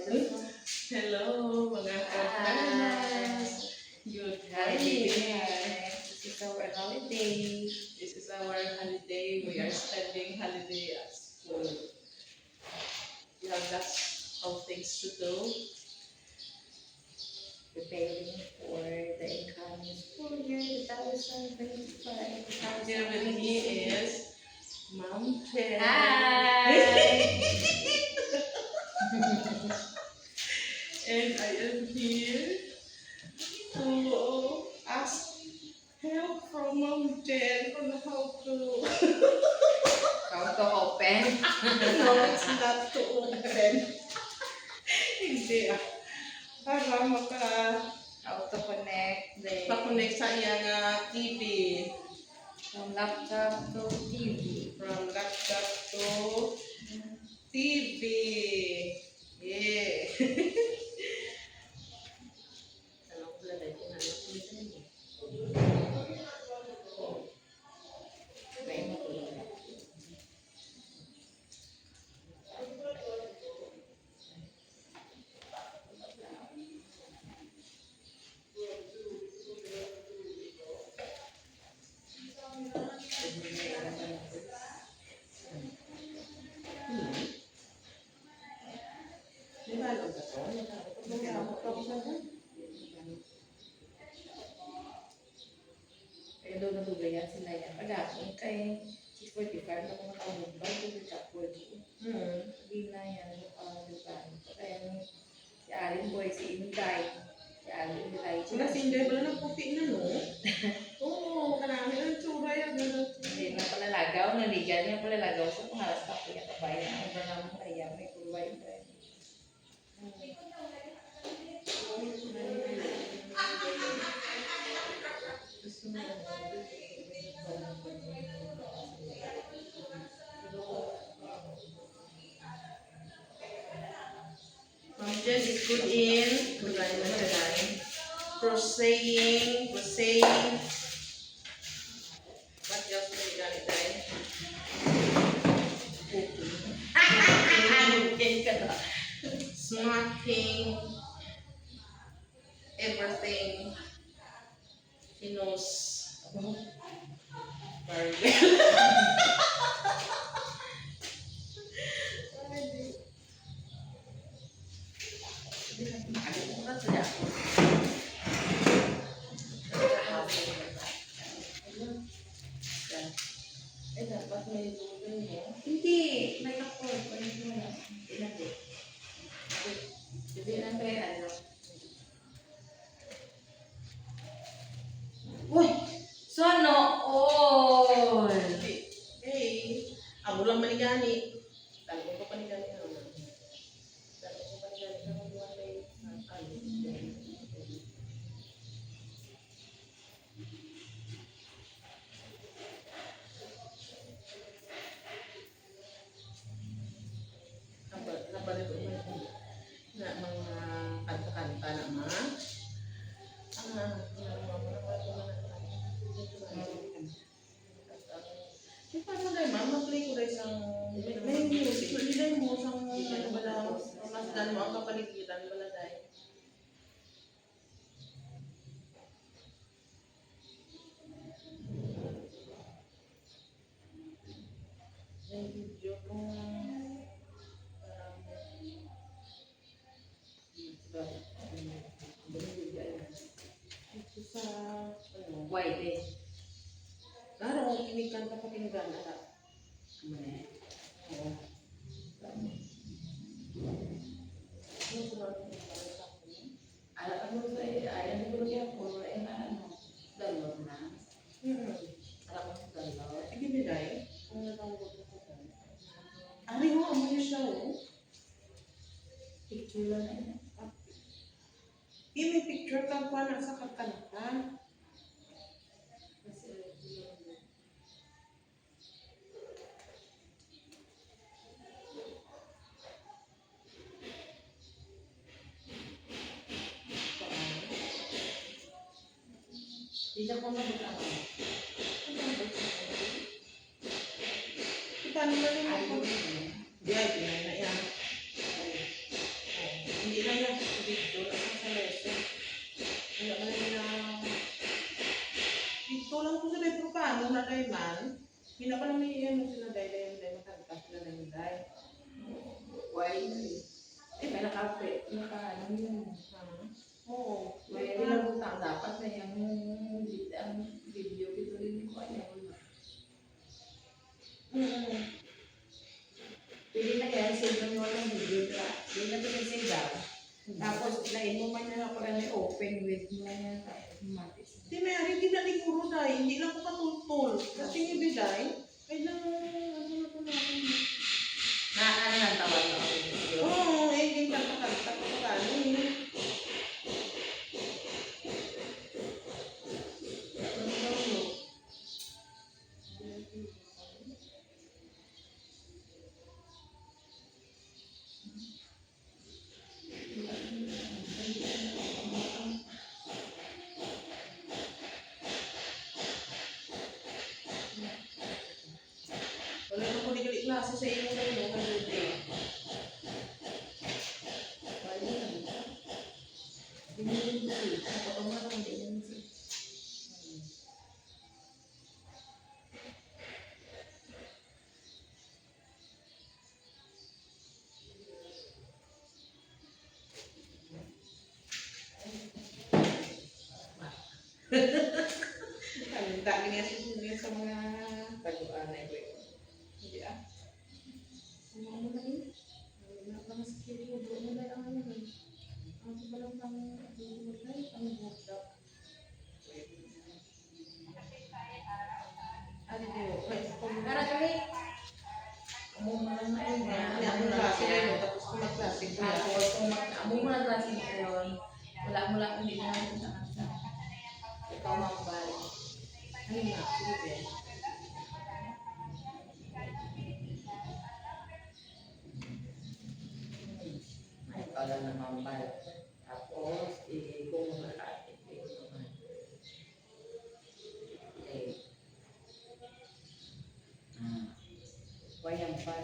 Hello, mga kapanas. Good morning. This is our holiday. This is our holiday. We are spending holiday at school. We have lots of things to do. Preparing for the incoming school year 2025. Here with me is Mom Jen. Hi! And I am here to ask help from Mom Jen on how to... How to open? No, it's not to open. Hindi ah. Para How to connect the maka-connect sa iyang TV. from laptop to TV. From laptop to TV. Yeah. Ano pala dahil yung anak ko dito niya? May mga Di ba alam ka to? kaya doon natugayan sila yan. Pagkakong kay 6:45 na mga taong ba, ito sa 40. Hindi na yan, kaya si Alin Boy, si Inday, si Alin Boy. Wala si Inday pala nagputi na, no? Oo, kanami ang tsura yan. Hindi na palalagaw, naligan niya palalagaw sa pangalas pa ko yung kabay na ang bernang kaya may kulay ba. Mom Jen is good in crocheting. What else do you got it there? Smacking. Everything. He knows. Very well. Dapat may dugan mo. Hindi, may ako. Hindi na kaya ano. Uy! Sono! Oh! Hey, amo lang manigani. Talong ko panigani na naman. Talong ko panigani na naman may nabalito na mga kanta-kanta na mga paano dahil ma'am, mag-play ko dahil isang may music, hindi mo isang bala, masdan mo ang kapaligiran bala dahil. May video kung ito sa ano, White eh. laro, kinikanta pa kinigana na. Oo. Ano sa ayan ko kaya po na ano, dalawang na. Alam mo sa dalawang. Sige, Biday. Kung natawag ko sa kanya. Ari ho, amo niya siya, oh. Picture lang na yan. May picture ka pa na sa kakanta. Hindi ko na butang. Kita naman yung ako. Di ay, pinay na yan. wifi. Eh, may ano yun. Oo. May nilabutan dapat na ang video dito rin ko ay wala. Pwede na kaya save na mo ng video ka. Hindi na ito save daw. Tapos, lain mo man na ako na may open with mo na matis. Di may ari, di na di puro dahil. Hindi lang ko katultol. Kasi yung biday, ay lang, ano na po natin. Ano lang tawag na ako. Oo, eh, hindi ka pakalo eh. Wala na ko di klase sa iyo na yun, kasi ang dami niya sa mga Taguan na ito. hindi ah. Ano na rin? Wala pa sa kilo, doon na lang ano rin. Ang balang pang ang budak. Ano yun? Para kami. Umuman na yun. Ang klase na yun, tapos kung mag-klase ko yan. Tapos, kung umuman na klase na yun, wala hindi na natin sa kansa. Ikaw mababali. Ano nga, sige Ben. Ay, ikaw lang na mababali. Tapos, kung malaki, naman. Okay. Wayang pal.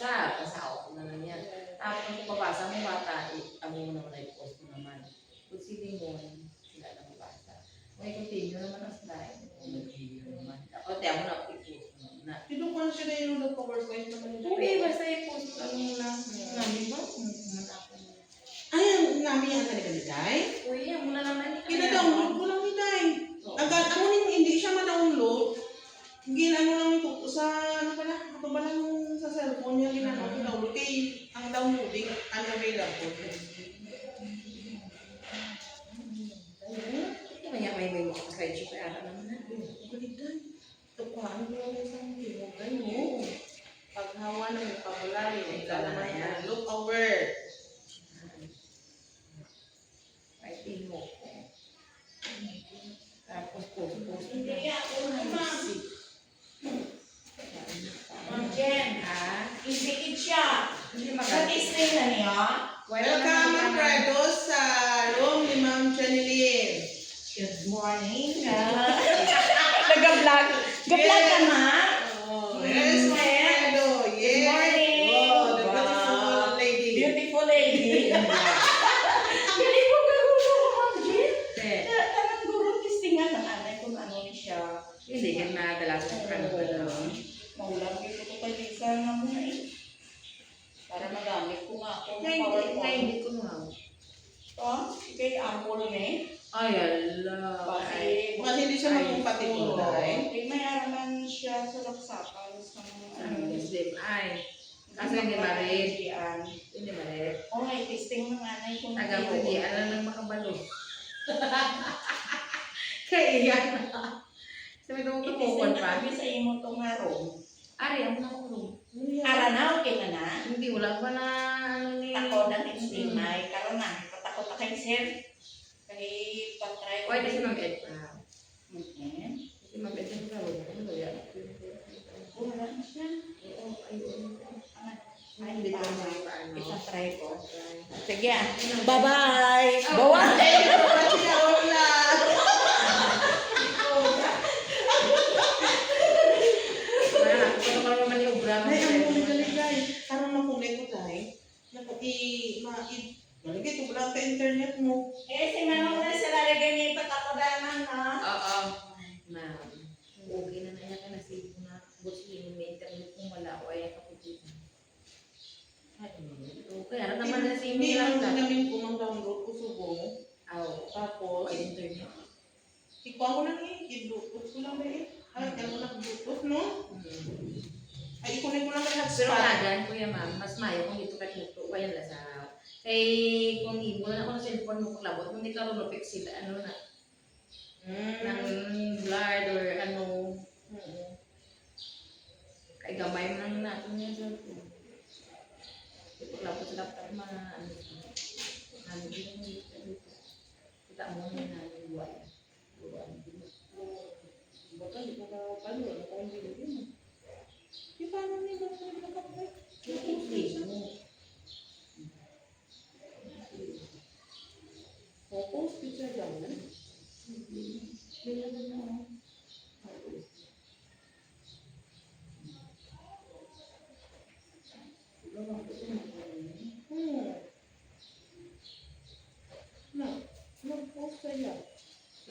Pasao ko na lang yan. Tapos kung papasa mo bata, amo mo naman ay post mo naman. Kung sili mo, sila na mabasa. May continue naman ang slide. Kung mag-video naman. O, tiyan mo na, i-post mo na. Tinukuhan siya na yung nag-powerpoint naman ito. Okay, basta i-post mo lang muna. Namin ba? Ay, ang namin yan talaga ni Day? Uy, amo na naman. Pina-download ko lang ni Day. Ano hindi siya ma-download. Ginano lang ito sa, ano pala, ito ba lang sa cellphone niya, ginano ko download. Kaya ang downloading, unavailable. Kaya may makakaside siya kaya naman na. Balikan. Tukuhaan ko lang isang hinugan mo. Paghawa ng vocabulary, naman yan. Look over. Writing mo. Tapos post. Hindi ako naman. Ma'am Ma'am Jen, indikit siya. Hindi Sa Disney na niya. Welcome, Ma'am Prados, sa room ni Ma'am Janilyn. Good morning. Nag-vlog. Nag-vlog ka, ma'am? Oh, yes, Ma'am Prado. Yes. Good morning. Oh, the Wow. beautiful lady. Beautiful lady. Galing mo gaguro, Ma'am Jen. Eh, Tanang guro, testingan ng anay kung ano ni siya. hindi ka na talaga sa kanila. Maulang dito ko kay Lisa nga muna eh. Para magamit ko nga ako ng Hindi PowerPoint. ko na. Kay Ample ni. Ay, ala. Kasi Mas hindi siya mag-compatible, Day. may araman siya sa laksakan sa Ang Muslim ay. Kasi hindi marit. Diyan. Hindi marit. Okay, testing ng anay ko na Taga hindi, alam nang makabalo. Kaya iyan na. Sabi ko, I-testing kumukon na pa. kami sa imo tong araw. Ari, ako na ako. Aranaw kay na na. Hindi, wala pa na ano ni... Takot ang testimay. Karon na, patakot na kay sir. Kay patry. Why does Ma'am Ed pa? Mhm. Si Ma'am Ed yung tawag. Ano ba yan? Wala na siya. Oo, ayun. Ay, Hindi ko tama. na paano. Itatry ko. Sige. Bye-bye. Bawa. Wala, kung ano naman yung obra. Ay, ang muli galigay. Parang mapunay ko, Day. Maligay ko lang sa internet mo. Eh, si Manong na sa lalagay niya ipatakodanan na. Oo. Ma'am, okay na na yan. Nasave ko na. Butch limit. internet kung wala o ay kaputin. Kaya naman na si Hindi Milan ang na. namin ko mang download ko subong. Aw, Tapos, o internet. ikuha ko lang i-bluetooth ko lang ba Ay, ano na bluetooth, no? Ay, ikunin ko lang kay Pero hotspot. kagan, Kuya Ma'am, mas mayo kung dito ka dito, wayan la sa kay kung ibo na ako ng cellphone mo klabot, kung di ka rulopik sila, ano na, ng blurred or ano, kay gamay mo nang natin yung cellphone. Ito klabot sa laptop, mga ano, ano dito. Kita mo na yung buwan. Baka hindi ko na palo, ano ko hindi din. Di ba naman yung mga nagkakapay? Focus picture jangan. Bila mau. Mag-post sa'yo.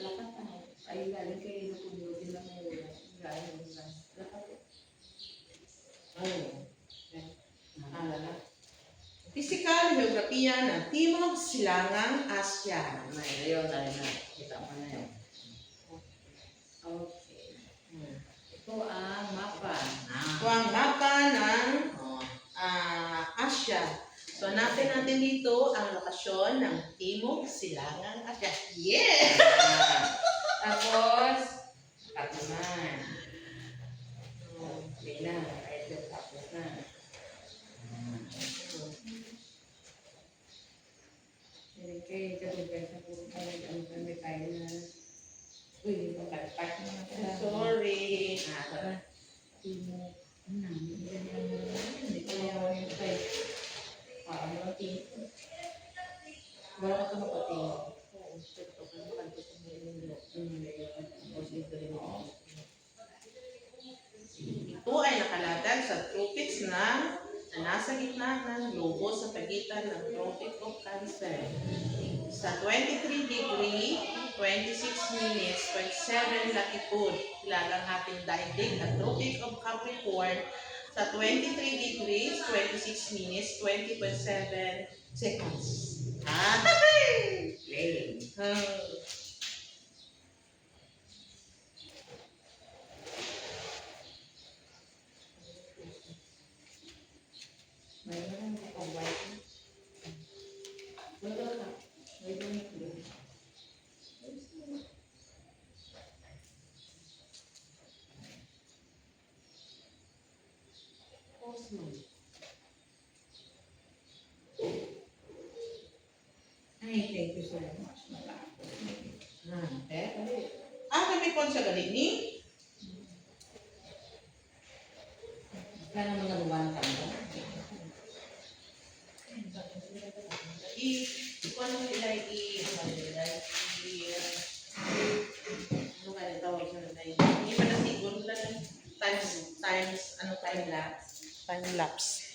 Lakat tahu. Ay galing kay Lukundo bilang mo galing mo lang. Lakat. Alala. Physical Geografiya ng Timog Silangang Asya. Ayun na rin na. Kita mo na yun. Okay. Ito ang mapa. Ito ang mapa ng Asya. So, hanapin natin dito ang lokasyon ng Timog Silangang Asya. Yeah! Tapos, cut naman. Okay na. Ito, tapos na. Okay, kadugay sa puro tayo. Ang kami tayo na. Uy, yung part mo na pala. Sorry. Tara. Timo. Hindi ko na yung tayo. Paano ang timo? Wala ka mapating. Oo, ito ka makanto sa mga inulo. Ito ay nakalatag sa tropics na nasa gitna ng globo sa pagitan ng Tropic of Cancer. Sa 23 degree, 26 minutes, 27 latitude, kilalang ating daigdig at Tropic of Capricorn sa 23 degrees, 26 minutes, 20.7 seconds. Mayroon na akong white. Wala ka. Mayroon na blue. Ay, thank you so much. Kami po sa galing ni Kaya mga luwan ka mo. ano nila ano kaya tawag sa nila hindi pa na siguro lang time lapse